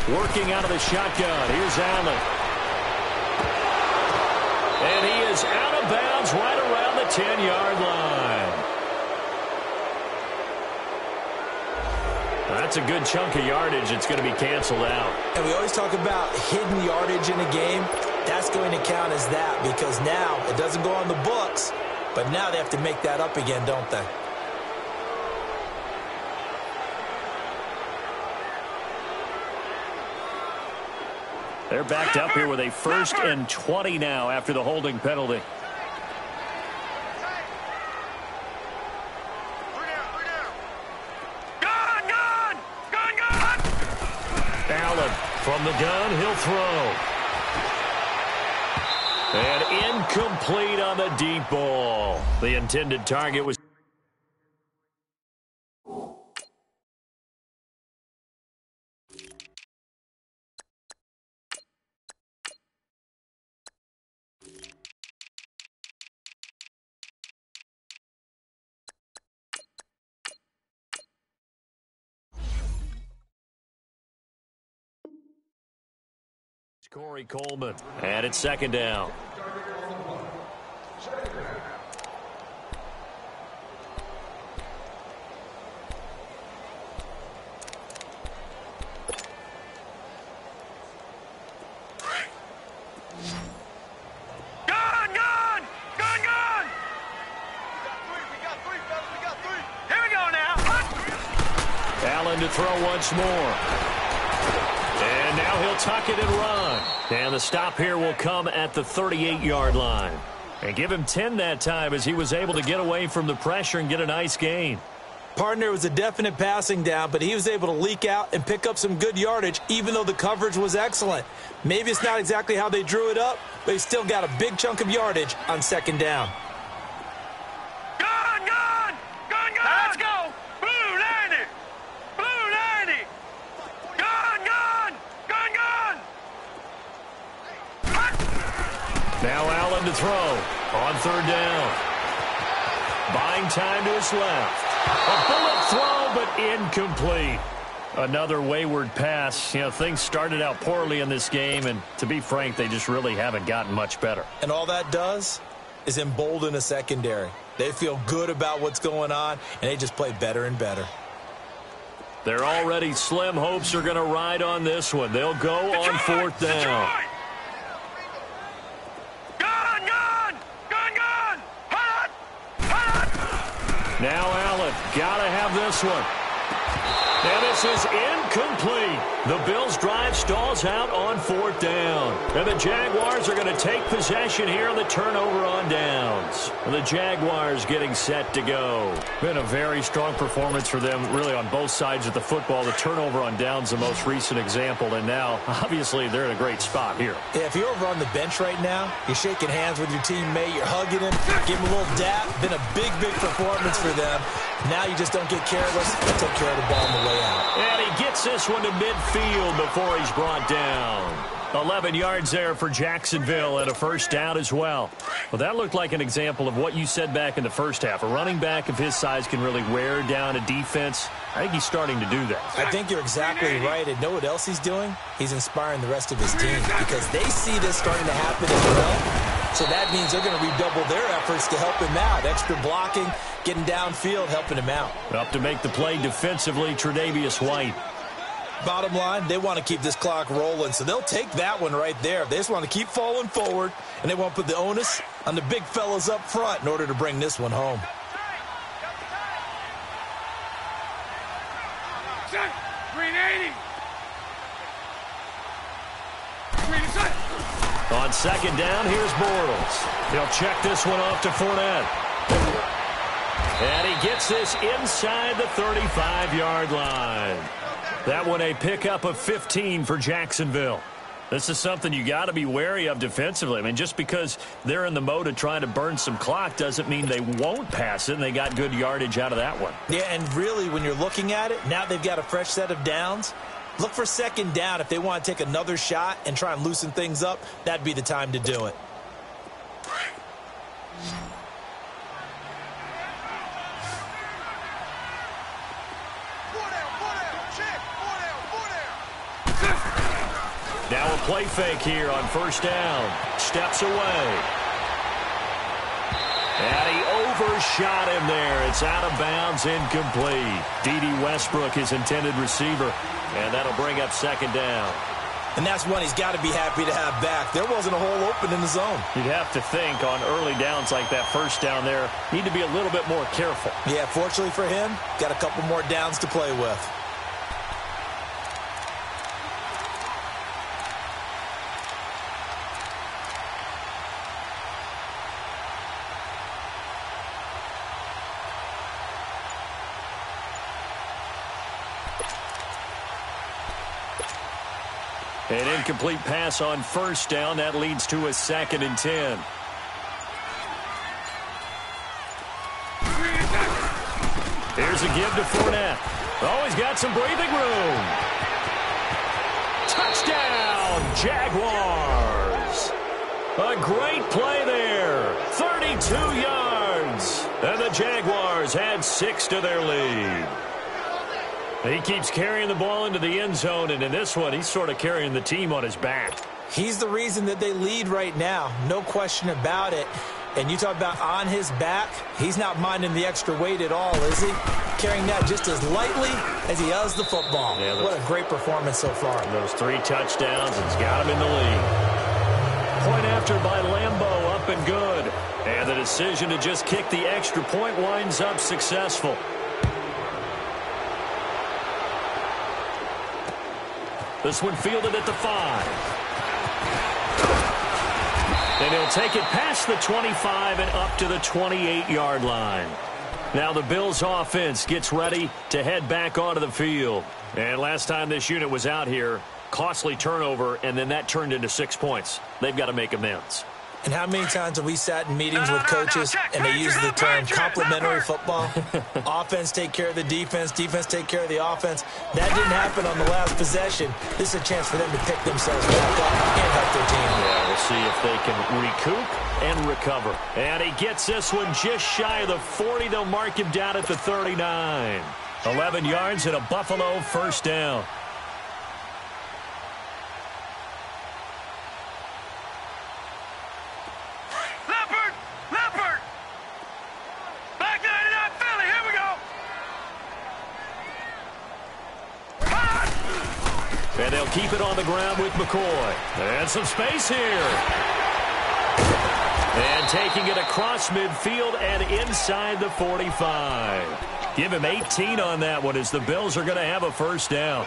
Working out of the shotgun. Here's Allen. And he is out of bounds right around the 10-yard line. That's a good chunk of yardage. It's going to be canceled out. And we always talk about hidden yardage in a game. That's going to count as that because now it doesn't go on the books, but now they have to make that up again, don't they? They're backed up here with a 1st and 20 now after the holding penalty. From the gun, he'll throw. And incomplete on the deep ball. The intended target was... Corey Coleman. And it's 2nd down. Gone. Here we go now. Allen to throw once more. And now he'll tuck it and run. And the stop here will come at the 38-yard line. And give him 10 that time as he was able to get away from the pressure and get a nice gain. Partner was a definite passing down, but he was able to leak out and pick up some good yardage, even though the coverage was excellent. Maybe it's not exactly how they drew it up, but he still got a big chunk of yardage on second down. Gone, gone! Gone, gone! Let's go! Blue, land it! Blue, land it! Gone, gone! Gone, gone! Now Allen to throw on third down. Buying time to his left. A bullet throw, but incomplete. Another wayward pass. You know, things started out poorly in this game, and to be frank, they just really haven't gotten much better. And all that does is embolden a secondary. They feel good about what's going on, and they just play better and better. Their already slim hopes are going to ride on this one. They'll go on fourth down. Gone, gone! Gone, gone! Hot! Hot! Now Allen, gotta have this one. And this is incomplete. The Bills' drive stalls out on fourth down. And the Jaguars are going to take possession here on the turnover on downs. And the Jaguars getting set to go. Been a very strong performance for them, really, on both sides of the football. The turnover on downs, the most recent example. And now, obviously, they're in a great spot here. Yeah, if you're over on the bench right now, you're shaking hands with your teammate, you're hugging him, give him a little dap. Been a big, big performance for them. Now you just don't get careless and take care of the ball on the way out. And he gets this one to midfield before he's brought down. 11 yards there for Jacksonville and a first down as well. Well, that looked like an example of what you said back in the first half. A running back of his size can really wear down a defense. I think he's starting to do that. I think you're exactly right. And know what else he's doing? He's inspiring the rest of his team because they see this starting to happen as well. So that means they're going to redouble their efforts to help him out. Extra blocking, getting downfield, helping him out. Up to make the play defensively, Tre'Davious White. Bottom line, they want to keep this clock rolling, so they'll take that one right there. They just want to keep falling forward, and they want to put the onus on the big fellas up front in order to bring this one home. Green 80! On second down, here's Bortles. He'll check this one off to Fournette. And he gets this inside the 35-yard line. That one a pickup of 15 for Jacksonville. This is something you got to be wary of defensively. I mean, just because they're in the mode of trying to burn some clock doesn't mean they won't pass it, and they got good yardage out of that one. Yeah, and really, when you're looking at it, now they've got a fresh set of downs. Look for second down if they want to take another shot and try and loosen things up. That'd be the time to do it. Now a play fake here on first down. Steps away. And he overshot him there. It's out of bounds, incomplete. D.D. Westbrook, his intended receiver. And that'll bring up second down. And that's one he's got to be happy to have back. There wasn't a hole open in the zone. You'd have to think on early downs like that first down there, need to be a little bit more careful. Yeah, fortunately for him, got a couple more downs to play with. An incomplete pass on first down. That leads to a 2nd and 10. Here's a give to Fournette. Oh, he's got some breathing room. Touchdown, Jaguars. A great play there. 32 yards. And the Jaguars add 6 to their lead. He keeps carrying the ball into the end zone, and in this one, he's sort of carrying the team on his back. He's the reason that they lead right now, no question about it. And you talk about on his back, he's not minding the extra weight at all, is he? Carrying that just as lightly as he does the football. Yeah, what a great performance so far. Those 3 touchdowns, it's got him in the lead. Point after by Lambeau, up and good. And the decision to just kick the extra point winds up successful. This one fielded at the 5. And he'll take it past the 25 and up to the 28-yard line. Now the Bills offense gets ready to head back onto the field. And last time this unit was out here, costly turnover, and then that turned into 6 points. They've got to make amends. And how many times have we sat in meetings with coaches and they use the term complementary football? Offense take care of the defense, defense take care of the offense. That didn't happen on the last possession. This is a chance for them to pick themselves back up and help their team. Yeah, we'll see if they can recoup and recover. And he gets this one just shy of the 40. They'll mark him down at the 39. 11 yards and a Buffalo first down. And they'll keep it on the ground with McCoy. And some space here. And taking it across midfield and inside the 45. Give him 18 on that one as the Bills are going to have a first down.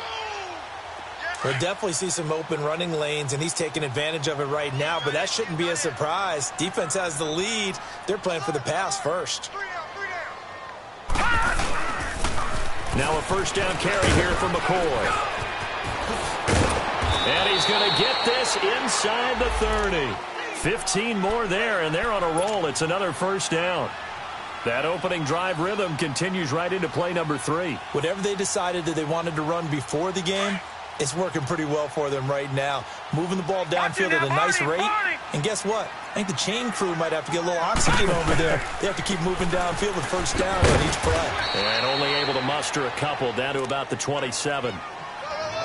We'll definitely see some open running lanes, and he's taking advantage of it right now, but that shouldn't be a surprise. Defense has the lead. They're playing for the pass first. Now a first down carry here for McCoy. And he's going to get this inside the 30. 15 more there, and they're on a roll. It's another first down. That opening drive rhythm continues right into play number 3. Whatever they decided that they wanted to run before the game, it's working pretty well for them right now. Moving the ball downfield at a nice rate. And guess what? I think the chain crew might have to get a little oxygen over there. They have to keep moving downfield with first down on each play. And only able to muster a couple down to about the 27.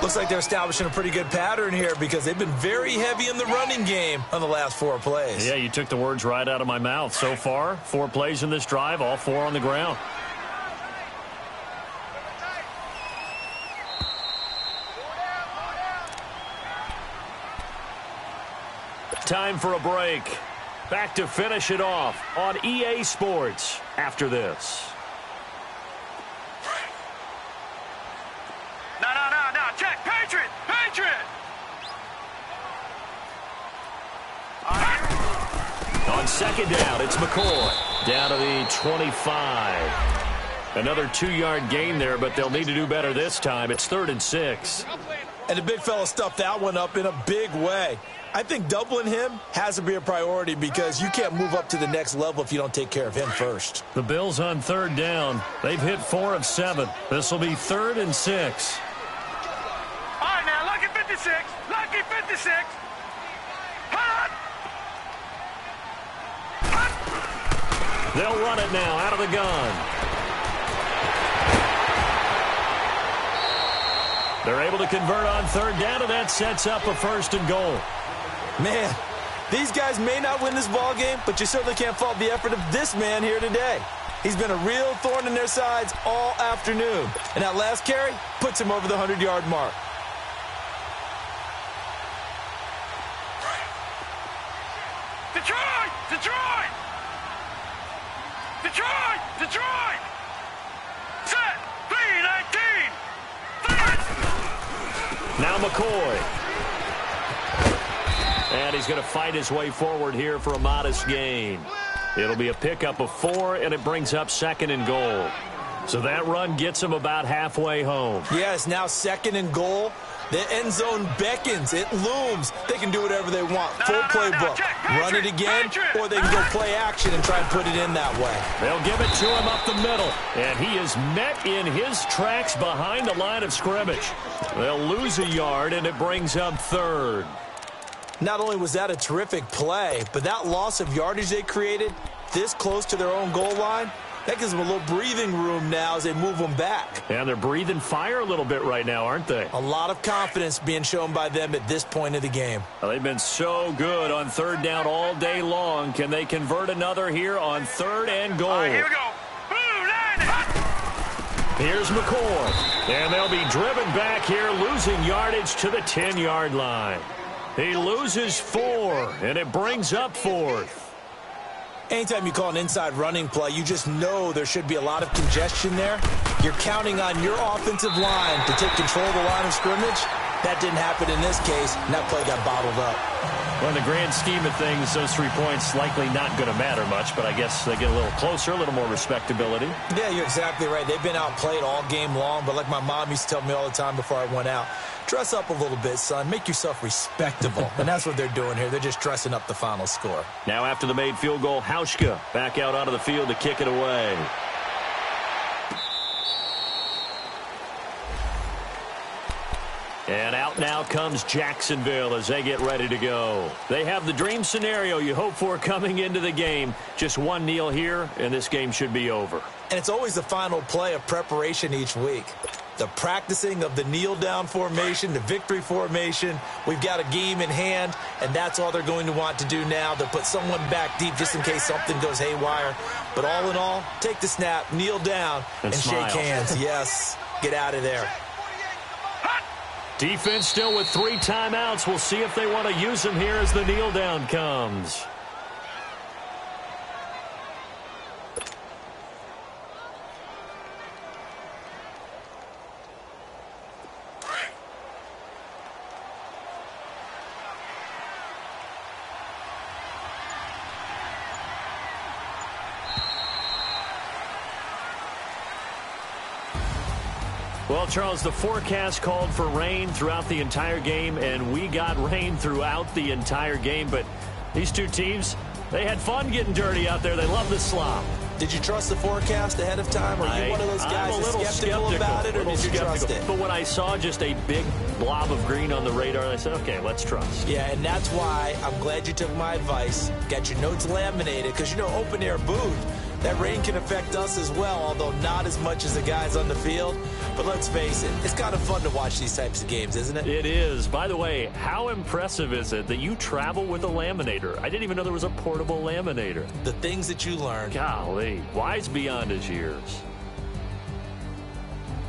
Looks like they're establishing a pretty good pattern here because they've been very heavy in the running game on the last 4 plays. Yeah, you took the words right out of my mouth. So far, 4 plays in this drive, all 4 on the ground. Time for a break. Back to finish it off on EA Sports after this. Check, Patriot! Patriot! On second down, it's McCoy. Down to the 25. Another 2-yard gain there, but they'll need to do better this time. It's 3rd and 6. And the big fella stuffed that one up in a big way. I think doubling him has to be a priority because you can't move up to the next level if you don't take care of him first. The Bills on 3rd down. They've hit 4 of 7. This will be 3rd and 6. All right, now, lucky 56. Lucky 56. Hot. Hot. They'll run it now out of the gun. They're able to convert on 3rd down, and that sets up a 1st and goal. Man, these guys may not win this ball game, but you certainly can't fault the effort of this man here today. He's been a real thorn in their sides all afternoon. And that last carry puts him over the 100-yard mark. Detroit! Detroit! Detroit! Detroit! Set! 3-19! Now McCoy. And he's going to fight his way forward here for a modest gain. It'll be a pickup of 4, and it brings up 2nd and goal. So that run gets him about halfway home. Yeah, it's now 2nd and goal. The end zone beckons. It looms. They can do whatever they want. Full playbook. Run it again, or they can go play action and try and put it in that way. They'll give it to him up the middle. And he is met in his tracks behind the line of scrimmage. They'll lose a yard, and it brings up 3rd. Not only was that a terrific play, but that loss of yardage they created this close to their own goal line, that gives them a little breathing room now as they move them back. And they're breathing fire a little bit right now, aren't they? A lot of confidence being shown by them at this point of the game. Well, they've been so good on 3rd down all day long. Can they convert another here on 3rd and goal? All right, here we go. Blue line. Here's McCoy. And they'll be driven back here, losing yardage to the 10-yard line. He loses 4, and it brings up 4th. Anytime you call an inside running play, you just know there should be a lot of congestion there. You're counting on your offensive line to take control of the line of scrimmage. That didn't happen in this case, and that play got bottled up. Well, in the grand scheme of things, those 3 points likely not going to matter much, but I guess they get a little closer, a little more respectability. Yeah, you're exactly right. They've been outplayed all game long, but like my mom used to tell me all the time before I went out, dress up a little bit, son. Make yourself respectable. And that's what they're doing here. They're just dressing up the final score. Now after the made field goal, Hauschka back out onto the field to kick it away. And out now comes Jacksonville as they get ready to go. They have the dream scenario you hope for coming into the game. Just one kneel here, and this game should be over. And it's always the final play of preparation each week. The practicing of the kneel-down formation, the victory formation. We've got a game in hand, and that's all they're going to want to do now. They'll put someone back deep just in case something goes haywire. But all in all, take the snap, kneel down, and shake hands. Yes, get out of there. Defense still with 3 timeouts. We'll see if they want to use them here as the kneel down comes. Well, Charles, the forecast called for rain throughout the entire game, and we got rain throughout the entire game. But these two teams, they had fun getting dirty out there. They love the slop. Did you trust the forecast ahead of time? Are you one of those guys that's skeptical about it, or did you trust it? But when I saw just a big blob of green on the radar, I said, okay, let's trust. Yeah, and that's why I'm glad you took my advice. Got your notes laminated, because, you know, open-air booth, that rain can affect us as well, although not as much as the guys on the field. But let's face it, it's kind of fun to watch these types of games, isn't it? It is. By the way, how impressive is it that you travel with a laminator? I didn't even know there was a portable laminator. The things that you learn. Golly, wise beyond his years.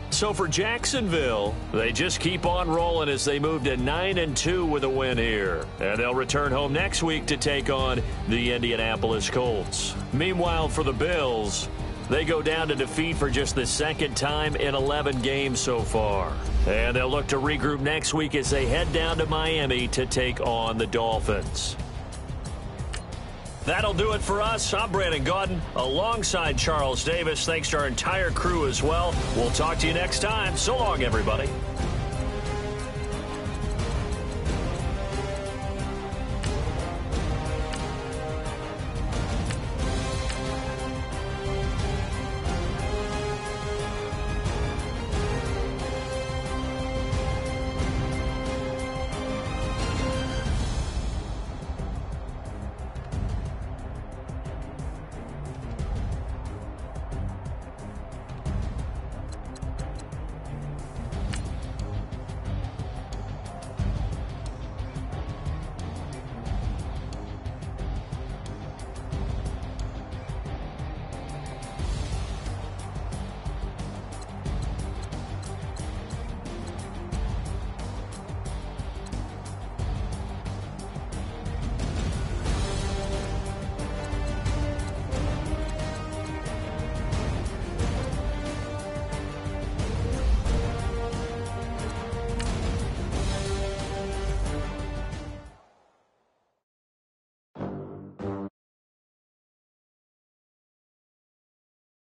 So for Jacksonville, they just keep on rolling as they move to 9-2 with a win here. And they'll return home next week to take on the Indianapolis Colts. Meanwhile, for the Bills, they go down to defeat for just the second time in 11 games so far. And they'll look to regroup next week as they head down to Miami to take on the Dolphins. That'll do it for us. I'm Brandon Gaudin alongside Charles Davis. Thanks to our entire crew as well. We'll talk to you next time. So long, everybody.